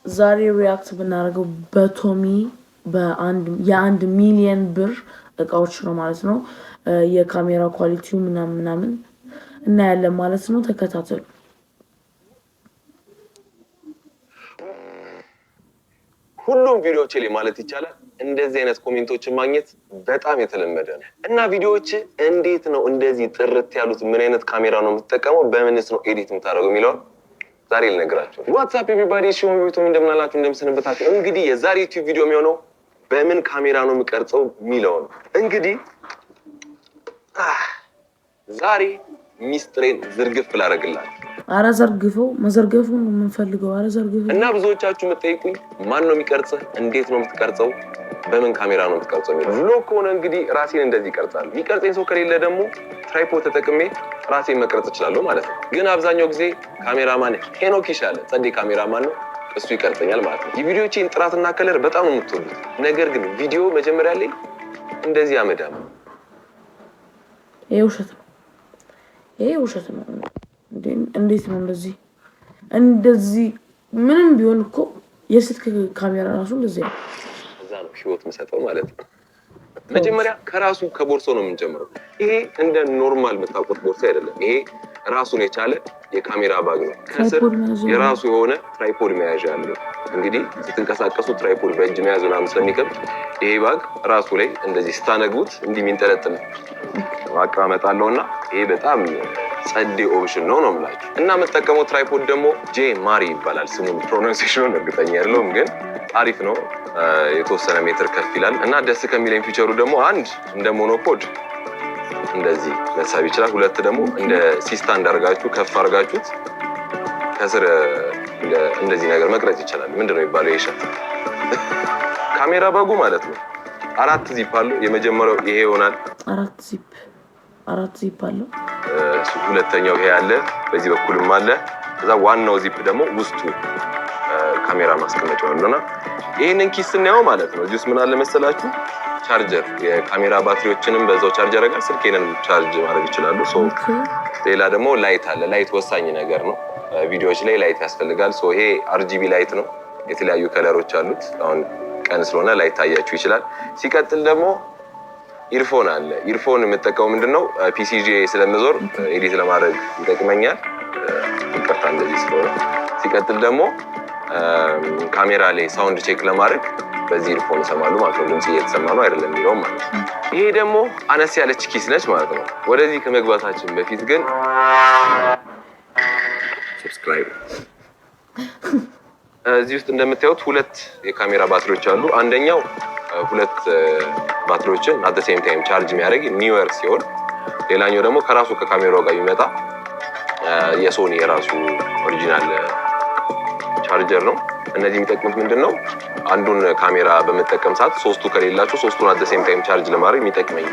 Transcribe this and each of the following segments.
ዛሬ ሪያክት ብናደርገው በቶሚ የ1 ሚሊዮን ብር እቃዎች ነው ማለት ነው። የካሜራ ኳሊቲው ምናምን እናያለን ማለት ነው። ተከታተሉ። ሁሉም ቪዲዮዎች ላይ ማለት ይቻላል እንደዚህ አይነት ኮሜንቶችን ማግኘት በጣም የተለመደ ነው። እና ቪዲዮዎች እንዴት ነው እንደዚህ ጥርት ያሉት? ምን አይነት ካሜራ ነው የምትጠቀመው? በምንስ ነው ኤዲት የምታደርገው የሚለውን ዛሬ ልነግራችሁ። ዋትስአፕ ኤቨሪባዲ ሺው ዩቲዩብ እንደምናላችሁ እንደምሰነበታችሁ። እንግዲህ የዛሬ ዩቲዩብ ቪዲዮ የሚሆነው በምን ካሜራ ነው የምቀርጸው የሚለው ነው። እንግዲህ ዛሬ ሚስጥሬን ዝርግፍ ላደርግላችሁ። አረ ዘርግፈው መዘርገፉን ነው የምንፈልገው። አረ ዘርግፈው። እና ብዙዎቻችሁ የምትጠይቁኝ ማን ነው የሚቀርጽህ? እንዴት ነው የምትቀርጸው? በምን ካሜራ ነው የምትቀርጸው የሚለው። ቭሎግ ከሆነ እንግዲህ ራሴን እንደዚህ ይቀርጻል። የሚቀርጸኝ ሰው ከሌለ ደግሞ ትራይፖድ ተጠቅሜ ራሴን መቅረጽ እችላለሁ ማለት ነው። ግን አብዛኛው ጊዜ ካሜራማን ሄኖክ ይሻለ ጸዴ ካሜራማን ነው፣ እሱ ይቀርጸኛል ማለት ነው። የቪዲዮዎቼን ጥራትና ከለር በጣም ነው የምትወዱት። ነገር ግን ቪዲዮ መጀመሪያ ላይ እንደዚህ ያመዳል። ይሄ ውሸት ነው። እንዴት ነው እንደዚህ ምንም ቢሆን እኮ የስልክ ካሜራ ራሱ እንደዚህ ነው። እዛ ነው ህይወት መሰጠው ማለት ነው። መጀመሪያ ከራሱ ከቦርሶ ነው የምንጀምረው። ይሄ እንደ ኖርማል የምታውቁት ቦርሶ አይደለም። ይሄ ራሱን የቻለ የካሜራ ባግ ነው። ከስር የራሱ የሆነ ትራይፖድ መያዣ አለው። እንግዲህ ስትንቀሳቀሱ ትራይፖድ በእጅ መያዝ ምናምን ስለሚከብድ ይሄ ባግ ራሱ ላይ እንደዚህ ስታነግቡት እንዲህ የሚንጠለጥል አቀማመጥ አለውና ይሄ በጣም ጸዴ ኦፕሽን ነው የምላችሁ። እና የምጠቀመው ትራይፖድ ደግሞ ጄ ማሪ ይባላል። ስሙን ፕሮናንሴሽኑን እርግጠኛ አይደለሁም፣ ግን አሪፍ ነው። የተወሰነ ሜትር ከፍ ይላል እና ደስ ከሚለኝ ፊቸሩ ደግሞ አንድ እንደ ሞኖፖድ እንደዚህ መሳብ ይችላል። ሁለት ደግሞ እንደ ሲስታንድ አድርጋችሁ ከፍ አድርጋችሁት ከስር እንደዚህ ነገር መቅረጽ ይችላል። ምንድነው የሚባለው? ይሻ ካሜራ ባጉ ማለት ነው። 4 ዚፕ አለው። የመጀመሪያው ይሄ ይሆናል። 4 ዚፕ አለው። ሁለተኛው ይሄ አለ፣ በዚህ በኩልም አለ። ከዛ ዋናው ዚፕ ደግሞ ውስጡ ካሜራ ማስቀመጫው አለና ይሄንን ኪስ ስናየው ማለት ነው። እዚህ ውስጥ ምን አለ መሰላችሁ? ቻርጀር፣ የካሜራ ባትሪዎችንም በዛው ቻርጀር ጋር ስልኬንም ቻርጅ ማድረግ ይችላሉ። ሌላ ደግሞ ላይት አለ። ላይት ወሳኝ ነገር ነው። ቪዲዮዎች ላይ ላይት ያስፈልጋል። ይሄ አርጂቢ ላይት ነው። የተለያዩ ከለሮች አሉት። አሁን ቀን ስለሆነ ላይት ታያችሁ ይችላል። ሲቀጥል ደግሞ ኢርፎን አለ። ኢርፎን የምጠቀመው ምንድነው? ፒሲጂ ስለምዞር ኤዲት ለማድረግ ይጠቅመኛል። ይቀርታ እንደዚህ ስለሆነ። ሲቀጥል ደግሞ ካሜራ ላይ ሳውንድ ቼክ ለማድረግ በዚህ ኢርፎን እሰማለሁ ማለት ነው። ድምጽ እየተሰማ ነው አይደለም የሚለው ማለት ነው። ይሄ ደግሞ አነስ ያለች ኪስ ነች ማለት ነው። ወደዚህ ከመግባታችን በፊት ግን ሰብስክራይብ። እዚህ ውስጥ እንደምታዩት 2 የካሜራ ባትሪዎች አሉ። አንደኛው 2 ባትሪዎችን አት ዘ ሴም ታይም ቻርጅ የሚያደርግ ኒውዌር ሲሆን፣ ሌላኛው ደግሞ ከራሱ ከካሜራው ጋር የሚመጣ የሶኒ የራሱ ኦሪጂናል ቻርጀር ነው። እነዚህ የሚጠቅሙት ምንድነው? አንዱን ካሜራ በመጠቀም ሰዓት 3ቱ ከሌላችሁ 3ቱን አት ዘ ሴም ታይም ቻርጅ ለማድረግ የሚጠቅመኝ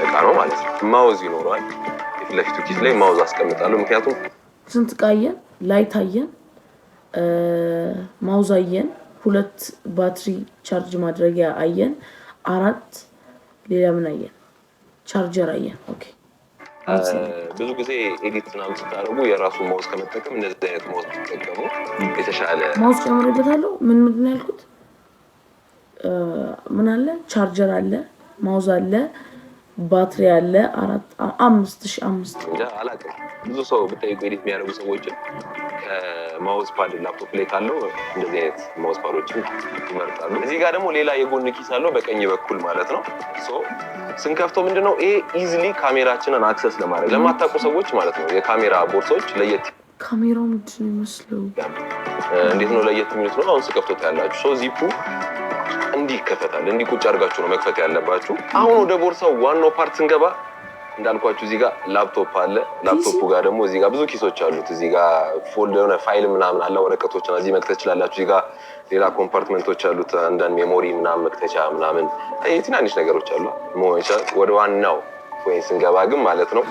እቃ ነው ማለት ነው። ማውዝ ይኖረዋል። የፊት ለፊቱ ኪስ ላይ ማውዝ አስቀምጣለሁ። ምክንያቱም ስንት ቃየን ላይት አየን፣ ማውዝ አየን፣ 2 ባትሪ ቻርጅ ማድረጊያ አየን፣ 4 ሌላ ምን አየን? ቻርጀር አየን። ኦኬ። ብዙ ጊዜ ኤዲት ምናምን ስታደርጉ የራሱ ማውዝ ከመጠቀም እንደዚህ አይነት ማውዝ ተጠቀሙ። የተሻለ ማውዝ ጨምሬበታለሁ። ምንድን ነው ያልኩት? ምን አለ? ቻርጀር አለ፣ ማውዝ አለ፣ ባትሪ አለ። 5,000 እንጃ አላውቅም። ብዙ ሰው ብጠይቁ ኤዲት የሚያደርጉ ሰዎችን ከማውዝ ፓድ ላፕቶፕ ላይ ካለው እንደዚህ አይነት ማውዝ ፓዶችን ይመርጣሉ። እዚህ ጋር ደግሞ ሌላ የጎን ኪስ አለው በቀኝ በኩል ማለት ነው። ስንከፍተው ምንድነው ይሄ ኢዚሊ ካሜራችንን አክሰስ ለማድረግ ለማታውቁ ሰዎች ማለት ነው። የካሜራ ቦርሳዎች ለየት ካሜራው ምንድን ነው የሚመስለው? እንዴት ነው ለየት የሚሉት ነው? አሁን ስከፍቶት ያላችሁ ዚፑ እንዲህ ይከፈታል። እንዲህ ቁጭ አድርጋችሁ ነው መክፈት ያለባችሁ። አሁን ወደ ቦርሳው ዋናው ፓርት ስንገባ እንዳልኳችሁ እዚህ ጋር ላፕቶፕ አለ። ላፕቶፑ ጋር ደግሞ እዚህ ጋር ብዙ ኪሶች አሉት። እዚህ ጋር ፎልደር የሆነ ፋይል ምናምን አለ፣ ወረቀቶችን እዚህ መክተት ትችላላችሁ። እዚህ ጋር ሌላ ኮምፓርትመንቶች አሉት፣ አንዳንድ ሜሞሪ ምናምን መክተቻ ምናምን ትናንሽ ነገሮች አሉ መሆን ይችላል። ወደ ዋናው ፖይንት ስንገባ ግን ማለት ነው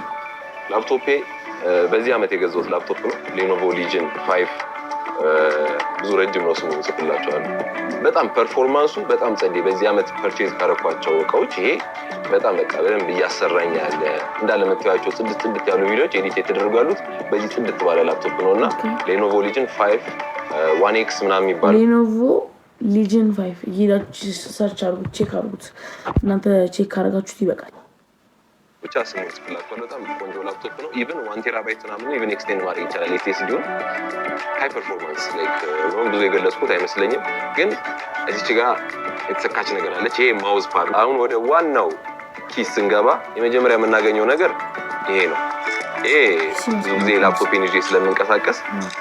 በዚህ ዓመት የገዛሁት ላፕቶፕ ነው። ሌኖቮ ሊጅን 5 ብዙ ብዙ ረጅም ነው ስሙ ጽፍላችኋለሁ። በጣም ፐርፎርማንሱ በጣም ጸዴ። በዚህ አመት ፐርቼዝ ካረኳቸው እቃዎች ይሄ በጣም በቃ በደንብ እያሰራኝ ያለ እንዳለ የምታዩዋቸው ጽድት ያሉ ቪዲዮዎች ኤዲት የተደረጉ ያሉት በዚህ ጽድት ባለ ላፕቶፕ ነውና ሌኖቮ ሊጅን 5 1X ምናምን የሚባል ሌኖቮ ሊጅን 5 ይላችሁ ሰርች አድርጉት፣ ቼክ አድርጉት። እናንተ ቼክ ካደረጋችሁት ይበቃል። ብቻ ስሙ ጽፍላችኋለሁ። በጣም ቆንጆ ላፕቶፕ ነው። ኢቭን 1 ቴራባይት ምናምን ኢቭን ኤክስቴንድ ማድረግ ይቻላል። ኤስኤስዲውን ሃይ ፐርፎርማንስ ላይክ ብዙ የገለጽኩት አይመስለኝም፣ ግን እዚች ጋር የተሰካች ነገር አለች። ይሄ ማውዝ ፓድ። አሁን ወደ ዋናው ኪስ ስንገባ የመጀመሪያ የምናገኘው ነገር ይሄ ነው። ይሄ ብዙ ጊዜ ላፕቶፕን ይዤ ስለምንቀሳቀስ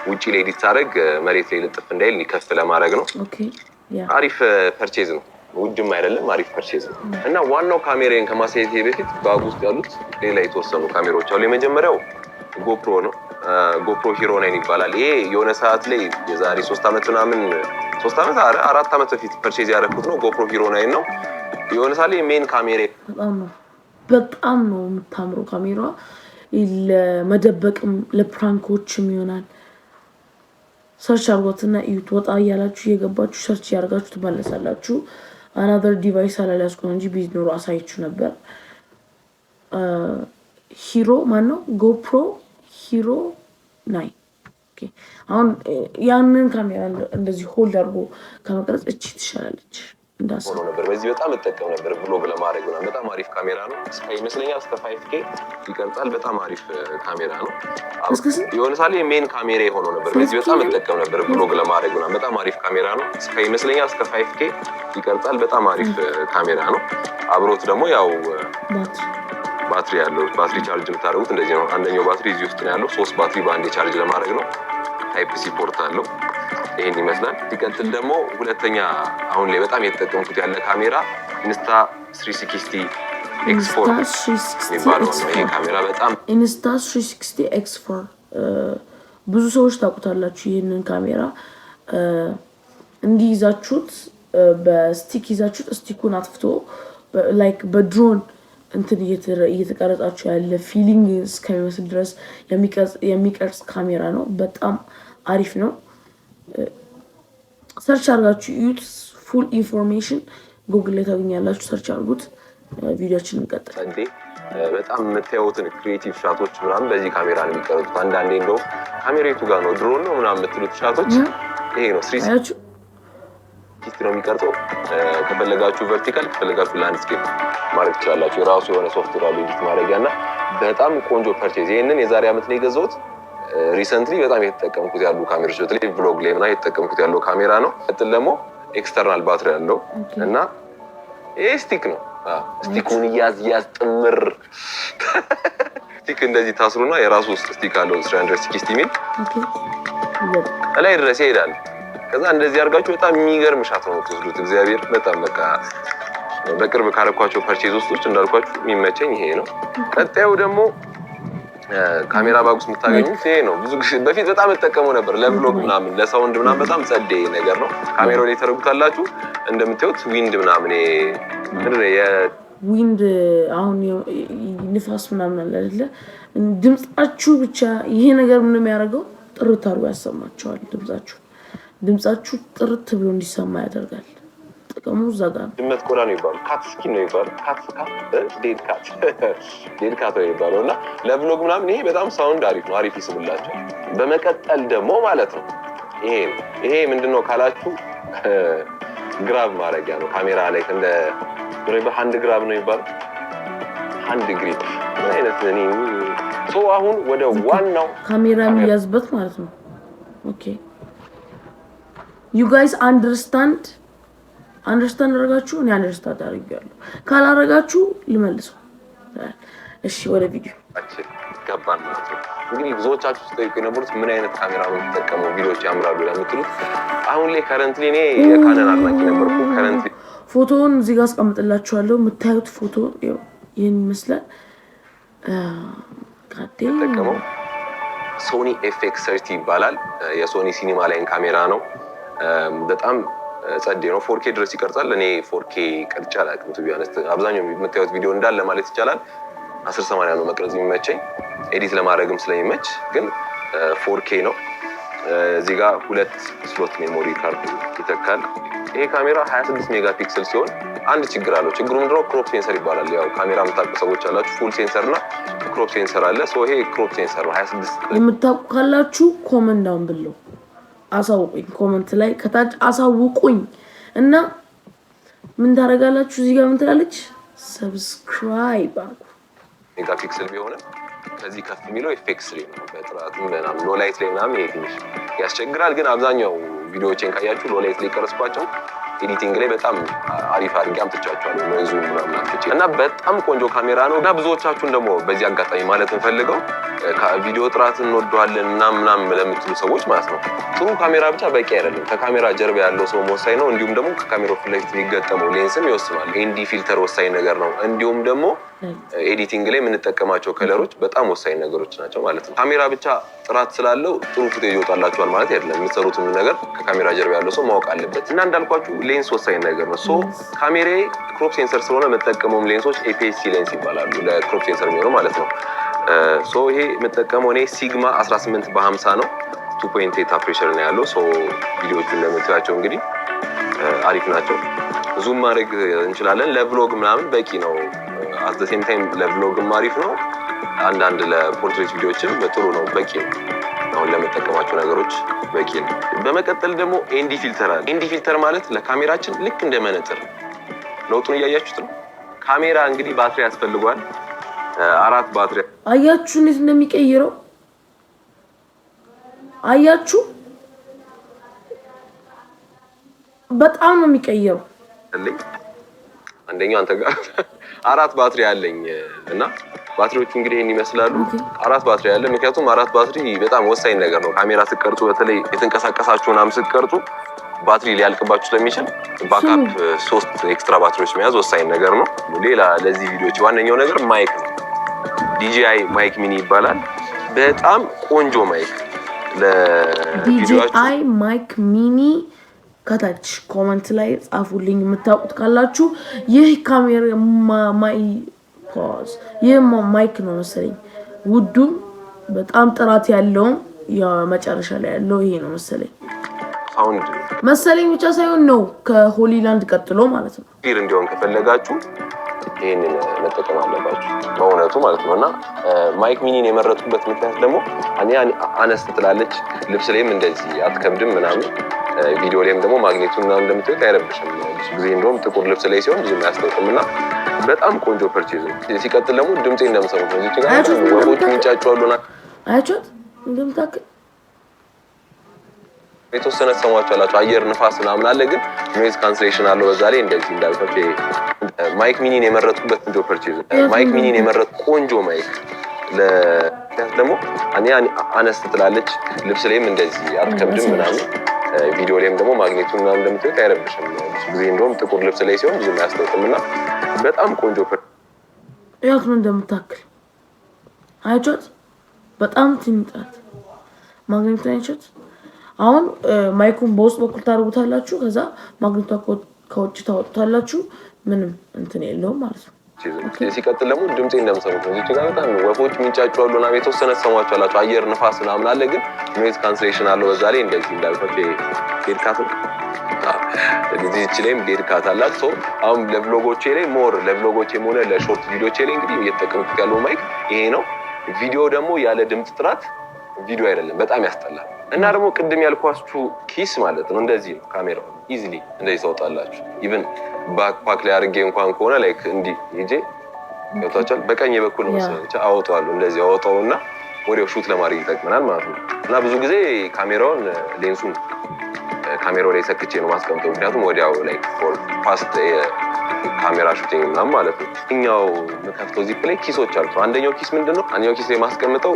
ውጪ ላይ ኤዲት ሳደርግ መሬት ላይ ልጥፍ እንዳይል ሊከፍ ለማድረግ ነው። አሪፍ ፐርቼዝ ነው። ውድም አይደለም፣ አሪፍ ፐርቼዝ ነው። እና ዋናው ካሜራዬን ከማሳየቴ በፊት ባግ ውስጥ ያሉት ሌላ የተወሰኑ ካሜራዎች አሉ። የመጀመሪያው ጎፕሮ ነው። ጎፕሮ ሂሮ 9 ይባላል። ይሄ የሆነ ሰዓት ላይ የዛሬ 3 ዓመት ምናምን 4 ዓመት በፊት ፐርቼዝ ያደረኩት ነው። ጎፕሮ ሂሮ 9 ነው። የሆነ ሰዓት ላይ ሜን ካሜራ በጣም ነው የምታምረው ካሜራዋ። ለመደበቅም ለፕራንኮችም ይሆናል። ሰርች አርጓትና እዩት። ወጣ እያላችሁ እየገባችሁ ሰርች ያርጋችሁ ትመለሳላችሁ። አናዘር ዲቫይስ አላልያዝኩ ነው እንጂ ቢዝ ኖሮ አሳይችሁ ነበር። ሂሮ ማነው? ጎፕሮ ሂሮ 9። ኦኬ አሁን ያንን ካሜራ እንደዚህ ሆልድ አድርጎ ከመቅረጽ እቺ ትሻላለች እንዳሰ ነበር። በዚህ በጣም እጠቀም ነበር ብሎግ ለማድረግ ነው። በጣም አሪፍ ካሜራ ነው። ይመስለኛል እስከ 5K ይቀርጻል። በጣም አሪፍ ካሜራ ነው። የሆነ ሳለ ሜን ካሜራ ሆኖ ነበር። በዚህ በጣም እጠቀም ነበር ብሎግ ለማድረግ ነው። በጣም አሪፍ ካሜራ ነው። ይመስለኛል እስከ 5K ይቀርጻል። በጣም አሪፍ ካሜራ ነው። አብሮት ደግሞ ያው ባትሪ ያለው ባትሪ ቻርጅ የምታደርጉት እንደዚህ ነው። አንደኛው ባትሪ እዚህ ውስጥ ነው ያለው። 3 ባትሪ በአንዴ ቻርጅ ለማድረግ ነው። ታይፕ ሲ ፖርት አለው። ይሄን ይመስላል። ሲቀጥል ደግሞ ሁለተኛ አሁን ላይ በጣም የተጠቀምኩት ያለ ካሜራ ኢንስታ 360 X4 የሚባለው ነው። ይሄ ካሜራ በጣም ኢንስታ 360 X4 ብዙ ሰዎች ታውቁታላችሁ። ይሄንን ካሜራ እንዲይዛችሁት በስቲክ ይዛችሁት ስቲኩን አጥፍቶ ላይክ በድሮን እንትን እየተቀረጻችሁ ያለ ፊሊንግ እስከሚመስል ድረስ የሚቀርጽ ካሜራ ነው። በጣም አሪፍ ነው። ሰርች አድርጋችሁ ዩት ፉል ኢንፎርሜሽን ጉግል ላይ ታገኛላችሁ። ሰርች አድርጉት። ቪዲዮችን እንቀጥል። በጣም የምታዩትን ክሪኤቲቭ ሻቶች ምናምን በዚህ ካሜራ ነው የሚቀረጹት። አንዳንዴ እንደው ካሜራቱ ጋር ነው ድሮን ነው ምናምን የምትሉት ሻቶች ይሄ ነው። 360 ነው የሚቀርጸው። ከፈለጋችሁ ቨርቲካል ከፈለጋችሁ ላንድስኬፕ ማድረግ ትችላላችሁ። የራሱ የሆነ ሶፍትዌር አለ ኤዲት ማድረጊያና በጣም ቆንጆ ፐርቼዝ። ይሄንን የዛሬ አመት ነው የገዛሁት። ሪሰንትሊ በጣም የተጠቀምኩት ያሉ ካሜራዎች በተለይ ብሎግ ላይ ምናምን የተጠቀምኩት ያለው ካሜራ ነው። ቀጥል ደግሞ ኤክስተርናል ባትሪ ያለው እና ይሄ ስቲክ ነው። ስቲኩን ያዝ ጥምር ስቲክ እንደዚህ ታስሩና የራሱ ውስጥ ስቲክ አለው 360 ሚል ላይ ድረስ ይሄዳል። ከዛ እንደዚህ አድርጋችሁ በጣም የሚገርም ሻት ነው የምትወስዱት። እግዚአብሔር በጣም በቃ በቅርብ ካረኳቸው ፐርቼዝ ውስጥ እንዳልኳችሁ የሚመቸኝ ይሄ ነው። ቀጣዩ ደግሞ ካሜራ ባግ ውስጥ የምታገኙት ይሄ ነው። ብዙ ጊዜ በፊት በጣም እጠቀመው ነበር ለብሎግ ምናምን ለሳውንድ ምናምን በጣም ጸዴ ነገር ነው። ካሜራው ላይ ተረጉታላችሁ እንደምታዩት ዊንድ ምናምን ዊንድ አሁን ንፋስ ምናምን አለ አይደለ? ድምጻችሁ ብቻ ይሄ ነገር ምን የሚያደርገው ጥርት አድርጎ ያሰማቸዋል። ድምጻችሁ ጥርት ብሎ እንዲሰማ ያደርጋል። ጥቅሙ እዛ ጋር ነው። ድመት ቆዳ ነው ይባላል። ካት ስኪን ነው ይባላል። ዴድ ካት ነው ይባላል። እና ለብሎግ ምናምን ይሄ በጣም ሳውንድ አሪፍ ነው። አሪፍ ይስብላችሁ። በመቀጠል ደግሞ ማለት ነው ይሄ ምንድነው ካላችሁ ግራብ ማድረጊያ ነው። ካሜራ ላይ እንደ ሃንድ ግራብ ነው ይባላል። ሃንድ ግሪፕ ምን አይነት ነው? አሁን ወደ ዋናው ካሜራ የሚያዝበት ማለት ነው። ኦኬ ዩ ጋይስ አንደርስታንድ አድርጋችሁ እኔ አንደርስታንድ አድርጌያለሁ። ካላረጋችሁ ልመልሰው። እሺ ወደ ቪዲዮ ገባን ማለት ነው። እንግዲህ ብዙዎቻችሁ ስጠይቁ የነበሩት ምን አይነት ካሜራ ነው የምትጠቀመው ቪዲዮዎች ያምራሉ ለምትሉት አሁን ላይ ከረንትሊ እኔ የካነን አድናቂ ነበርኩ። ከረንትሊ ፎቶውን እዚህ ጋር አስቀምጥላችኋለሁ። የምታዩት ፎቶ ይሄን ይመስላል። ተጠቀመው ሶኒ FX30 ይባላል። የሶኒ ሲኒማ ላይን ካሜራ ነው። በጣም ጸዴ ነው። 4K ድረስ ይቀርጻል። እኔ 4K ቀርጬ አላውቅም ቱ ቢያነስ። አብዛኛው የምታዩት ቪዲዮ እንዳለ ማለት ይቻላል 1080 ነው መቅረጽ የሚመቸኝ ኤዲት ለማድረግም ስለሚመች፣ ግን 4K ነው። እዚህ ጋር 2 ስሎት ሜሞሪ ካርድ ይተካል። ይሄ ካሜራ 26 ሜጋ ፒክሰል ሲሆን አንድ ችግር አለው። ችግሩ ምንድነው? ክሮፕ ሴንሰር ይባላል። ያው ካሜራ የምታውቁ ሰዎች አላችሁ፣ ፉል ሴንሰር እና ክሮፕ ሴንሰር አለ። ይሄ ክሮፕ ሴንሰር ነው። 26 የምታውቁ ካላችሁ ኮመንት ዳውን ብለው አሳውቁኝ፣ ኮመንት ላይ ከታች አሳውቁኝ። እና ምን ታደርጋላችሁ? እዚህ ጋር ምን ትላለች? ሰብስክራይብ አድርጉ። ሜጋ ፒክሰል ቢሆንም ከዚህ ከፍ የሚለው ኤፍኤክስ3 ነው። በጥራትም በናም ሎ ላይት ላይ ምናምን ይሄ ትንሽ ያስቸግራል። ግን አብዛኛው ቪዲዮዎችን ካያችሁ ሎ ላይት ላይ ቀረጽኳቸው ኤዲቲንግ ላይ በጣም አሪፍ አድርጌ አምጥቻቸዋለሁ። ኖይዙ ምናምን አጥቼ እና በጣም ቆንጆ ካሜራ ነው። እና ብዙዎቻችሁን ደግሞ በዚህ አጋጣሚ ማለት እንፈልገው ቪዲዮ ጥራት እንወደዋለን ምናምን ለምትሉ ሰዎች ማለት ነው ጥሩ ካሜራ ብቻ በቂ አይደለም። ከካሜራ ጀርባ ያለው ሰው ወሳኝ ነው። እንዲሁም ደግሞ ከካሜራው ፊት ለፊት የሚገጠመው ሌንስም ይወስናል። ኤንዲ ፊልተር ወሳኝ ነገር ነው። እንዲሁም ደግሞ ኤዲቲንግ ላይ የምንጠቀማቸው ከለሮች በጣም ወሳኝ ነገሮች ናቸው ማለት ነው። ካሜራ ብቻ ጥራት ስላለው ጥሩ ፉቴጅ ይወጣላችኋል ማለት አይደለም። የምትሰሩትን ነገር ከካሜራ ጀርባ ያለው ሰው ማወቅ አለበት። እና እንዳልኳችሁ ሌንስ ወሳኝ ነገር ነው። ካሜራዬ ክሮፕ ሴንሰር ስለሆነ የምጠቀመውም ሌንሶች ኤፒኤስሲ ሌንስ ይባላሉ። ለክሮፕ ሴንሰር የሚሆነው ማለት ነው። ይሄ የምጠቀመው እኔ ሲግማ 18 በ50 ነው። 2.8 ፕሬሸር ነው ያለው። ቪዲዮዎቹ እንደምታዩቸው እንግዲህ አሪፍ ናቸው። ዙም ማድረግ እንችላለን። ለቭሎግ ምናምን በቂ ነው። አት ዘ ሴም ታይም ለቭሎግም አሪፍ ነው። አንዳንድ ለፖርትሬት ቪዲዮዎችም ጥሩ ነው፣ በቂ ነው። አሁን ለመጠቀማቸው ነገሮች በቂ ነው። በመቀጠል ደግሞ ኤንዲ ፊልተር አለ። ኤንዲ ፊልተር ማለት ለካሜራችን ልክ እንደ መነጽር ለውጡን እያያችሁት ነው። ካሜራ እንግዲህ ባትሪ ያስፈልጓል። 4 ባትሪ አያችሁ እንዴት እንደሚቀይረው አያችሁ። በጣም ነው የሚቀይረው። አንደኛው አንተ ጋር 4 ባትሪ አለኝ እና ባትሪዎቹ እንግዲህ ይሄን ይመስላሉ። 4 ባትሪ አለ። ምክንያቱም 4 ባትሪ በጣም ወሳኝ ነገር ነው። ካሜራ ስትቀርጹ በተለይ የተንቀሳቀሳችሁ ምናምን ስትቀርጹ ባትሪ ሊያልቅባችሁ ስለሚችል ባካፕ 3 ኤክስትራ ባትሪዎች መያዝ ወሳኝ ነገር ነው። ሌላ ለዚህ ቪዲዮዎች ዋነኛው ነገር ማይክ ነው። DJI ማይክ ሚኒ ይባላል። በጣም ቆንጆ ማይክ DJI ማይክ ሚኒ ከታች ኮመንት ላይ ጻፉልኝ የምታውቁት ካላችሁ። ይህ ካሜራ ይህ ማይክ ነው መሰለኝ። ውዱም በጣም ጥራት ያለው የመጨረሻ ላይ ያለው ይሄ ነው መሰለኝ። ሳውንድ መሰለኝ ብቻ ሳይሆን ነው ከሆሊላንድ ቀጥሎ ማለት ነው። ፒር እንዲሆን ከፈለጋችሁ ይሄንን መጠቀም አለባችሁ በእውነቱ ማለት ነው። እና ማይክ ሚኒን የመረጥኩበት ምክንያት ደግሞ አነስ ትላለች፣ ልብስ ላይም እንደዚህ አትከብድም ምናምን፣ ቪዲዮ ላይም ደግሞ ማግኔቱን ምናምን እንደምትወጣ አይረብሽም። ብዙ ጊዜ እንደውም ጥቁር ልብስ ላይ ሲሆን ብዙ አያስታውቅም እና በጣም ቆንጆ ፐርቼዝ ነው። ሲቀጥል ደግሞ ድምጼ እንደምሰሙት ነው። እዚህ ጋር ወፎች ሚንጫጫሉና አያችሁት እንደምታውቅ የተወሰነ ሰማችኋላችሁ። አየር ንፋስ ምናምን አለ፣ ግን ኖይዝ ካንስሌሽን አለው በዛ ላይ። እንደዚህ እንዳልኳችሁ ማይክ ሚኒን የመረጥኩበት ቆንጆ ፐርቼዝ ማይክ ሚኒን የመረጥ ቆንጆ ማይክ ደግሞ አነስ ትላለች፣ ልብስ ላይም እንደዚህ አትከብድም ምናምን፣ ቪዲዮ ላይም ደግሞ ማግኔቱን ምናምን እንደምትወጣ አይረብሽም። ብዙ ጊዜ እንደውም ጥቁር ልብስ ላይ ሲሆን ብዙ አያስታውቅም እና በጣም ቆንጆ ያት ነው እንደምታክል አያችሁት። በጣም ትንጣት ማግኔቱን አያችሁት። አሁን ማይኩን በውስጥ በኩል ታርጉታላችሁ፣ ከዛ ማግኔቷ ከውጭ ታወጡታላችሁ። ምንም እንትን የለውም ማለት ነው። ሲቀጥል ደግሞ ድምጼ እንደምሰሙት ነው። እዚህ ጋር በጣም ወፎች ሚንጫጫሉና የተወሰነ ሰማችኋላችሁ። አየር ንፋስ ምናምን አለ፣ ግን ኖይዝ ካንስሌሽን አለው በዛ ላይ። እንደዚህ እንዳልኳችሁ ዴድካት እዚህ ላይም ዴድካት አላት። አሁን ለቭሎጎቼ ላይ ለቭሎጎቼም ሆነ ለሾርት ቪዲዮቼ ላይ እንግዲህ እየተጠቀምኩት ያለው ማይክ ይሄ ነው። ቪዲዮ ደግሞ ያለ ድምጽ ጥራት ቪዲዮ አይደለም፣ በጣም ያስጠላል። እና ደግሞ ቅድም ያልኳችሁ ኪስ ማለት ነው እንደዚህ ነው። ካሜራው ኢዚሊ እንደዚህ ታወጣላችሁ። ኢቭን ባክፓክ ላይ አድርጌ እንኳን ከሆነ ላይክ እንዲህ ይጄ ያወጣቻል። በቀኝ በኩል ነው መሰለኝ ብቻ አወጣዋለሁ። እንደዚህ አወጣውና ወዲያው ሹት ለማድረግ ይጠቅመናል ማለት ነው። እና ብዙ ጊዜ ካሜራውን ሌንሱን ካሜራው ላይ ሰክቼ ነው ማስቀምጠው፣ ምክንያቱም ወዲያው ላይክ ፎር ፋስት ካሜራ ሹቲንግ ምናምን ማለት ነው። እኛው መከፍተው ዚፕ ላይ ኪሶች አሉ። አንደኛው ኪስ ምንድነው? አንደኛው ኪስ ላይ ማስቀምጠው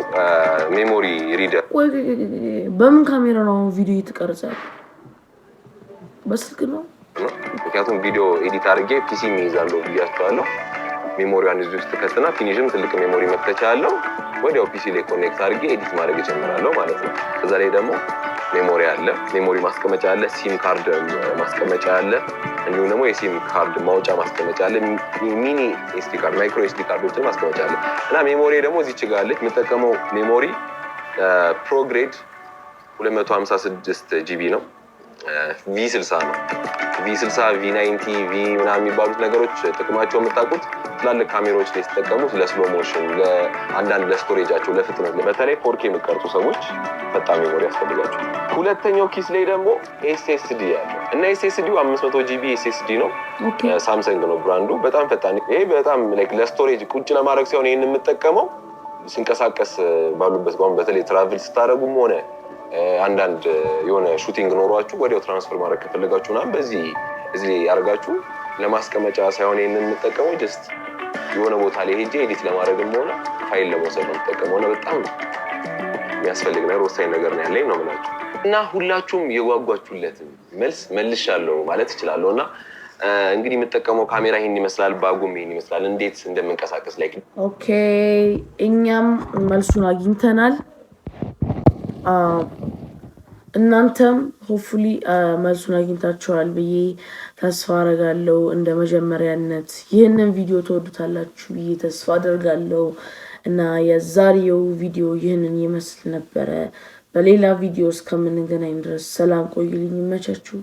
ሜሞሪ ሪደር። በምን ካሜራ ነው ቪዲዮ እየተቀረጸ? በስልክ ነው። ምክንያቱም ቪዲዮ ኤዲት አድርጌ ፒሲ የሚይዛለሁ ብያቸዋለሁ። ሜሞሪዋን እዚህ ውስጥ ከትና ፊኒሽም ትልቅ ሜሞሪ መክተቻ አለው። ወዲያው ፒሲ ላይ ኮኔክት አድርጌ ኤዲት ማድረግ እጀምራለሁ ማለት ነው። ከዛ ላይ ደግሞ ሜሞሪ አለ፣ ሜሞሪ ማስቀመጫ አለ፣ ሲም ካርድ ማስቀመጫ አለ፣ እንዲሁም ደግሞ የሲም ካርድ ማውጫ ማስቀመጫ አለ፣ ሚኒ ኤስዲ ካርድ፣ ማይክሮ ኤስዲ ካርዶችን ማስቀመጫ አለ። እና ሜሞሪ ደግሞ እዚች ጋር አለች። የምጠቀመው ሜሞሪ ፕሮግሬድ 256 ጂቢ ነው። V60 ነው። V60 V90 V ምናምን የሚባሉት ነገሮች ጥቅማቸው የምታውቁት ትላልቅ ካሜራዎች ላይ ሲጠቀሙ ለስሎ ሞሽን፣ ለአንዳንድ ለስቶሬጃቸው፣ ለፍጥነት በተለይ 4K የሚቀርጹ ሰዎች ፈጣን ሜሞሪ ያስፈልጋቸው። ሁለተኛው ኪስ ላይ ደግሞ SSD ያለ እና SSDው 500 ጂቢ SSD ነው። ሳምሰንግ ነው ብራንዱ። በጣም ፈጣን። ይሄ በጣም ለስቶሬጅ ቁጭ ለማድረግ ሳይሆን ይሄን የምጠቀመው ሲንቀሳቀስ ባሉበት ጋር በተለይ ትራቭል ስታደርጉም ሆነ አንዳንድ የሆነ ሹቲንግ ኖሯችሁ ወዲያው ትራንስፈር ማድረግ ከፈለጋችሁና በዚህ እዚህ ያርጋችሁ ለማስቀመጫ ሳይሆን ይሄንን የምጠቀመው ጀስት የሆነ ቦታ ላይ ሄጄ ኤዲት ለማድረግም ሆነ ፋይል ለመውሰድ ነው የምጠቀመው እና በጣም የሚያስፈልግ ነገር ወሳኝ ነገር ነው ያለኝ ነው የምላችሁ። እና ሁላችሁም የጓጓችሁለትን መልስ መልሻለሁ ማለት እችላለሁ። እና እንግዲህ የምጠቀመው ካሜራ ይሄን ይመስላል፣ ባጉም ይሄን ይመስላል። እንዴት እንደምንቀሳቀስ ላይ ኦኬ፣ እኛም መልሱን አግኝተናል። እናንተም ሆፕፉሊ መልሱን አግኝታችኋል ብዬ ተስፋ አደርጋለሁ። እንደ መጀመሪያነት ይህንን ቪዲዮ ተወዱታላችሁ ብዬ ተስፋ አደርጋለሁ እና የዛሬው ቪዲዮ ይህንን ይመስል ነበረ። በሌላ ቪዲዮ እስከምንገናኝ ድረስ ሰላም ቆዩልኝ። ይመቻችሁ።